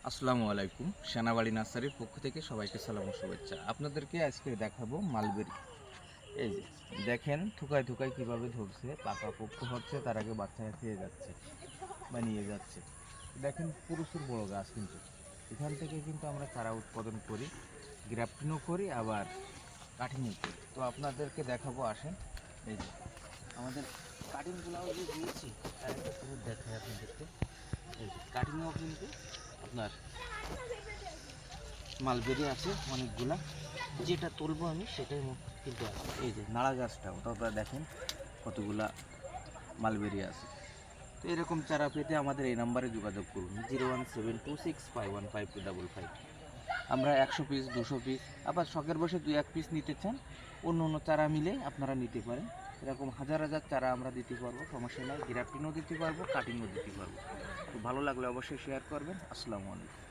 আসসালামু আলাইকুম। সেনাবাড়ি নার্সারির পক্ষ থেকে সবাইকে সালাম ও শুভেচ্ছা। আপনাদেরকে আজকে দেখাবো মালবেরি। এই যে দেখেন থুকায় থুকায় কীভাবে ধরছে, পাকা পোক্ত হচ্ছে, তার আগে বাচ্চারা খেয়ে যাচ্ছে বা নিয়ে যাচ্ছে। দেখেন প্রচুর বড় গাছ, কিন্তু এখান থেকে কিন্তু আমরা চারা উৎপাদন করি, গ্রাফটিংও করি, আবার কাটিংও করি। তো আপনাদেরকে দেখাবো, আসেন। এই যে আমাদের কাটিংগুলাও যে দিয়েছি তার একটা পুরো দেখায় আপনাদেরকে। এই যে কাটিংও কিন্তু আপনার মালবেরি আছে অনেকগুলা, যেটা তুলবো আমি সেটাই কিন্তু আছে। এই যে নাড়া গাছটা, ওটাও দেখেন কতগুলা মালবেরি আছে। তো এরকম চারা পেতে আমাদের এই নাম্বারে যোগাযোগ করুন, 01726515255। আমরা 100 পিস, 200 পিস, আবার শখের বসে 2-1 পিস নিতে চান, অন্য অন্য চারা মিলে আপনারা নিতে পারেন। এরকম হাজার হাজার চারা আমরা দিতে পারবো, সমস্যা নাই। গ্রাফটিংও দিতে পারবো, কাটিংও দিতে পারবো। তো ভালো লাগলে অবশ্যই শেয়ার করবেন। আসসালামু আলাইকুম।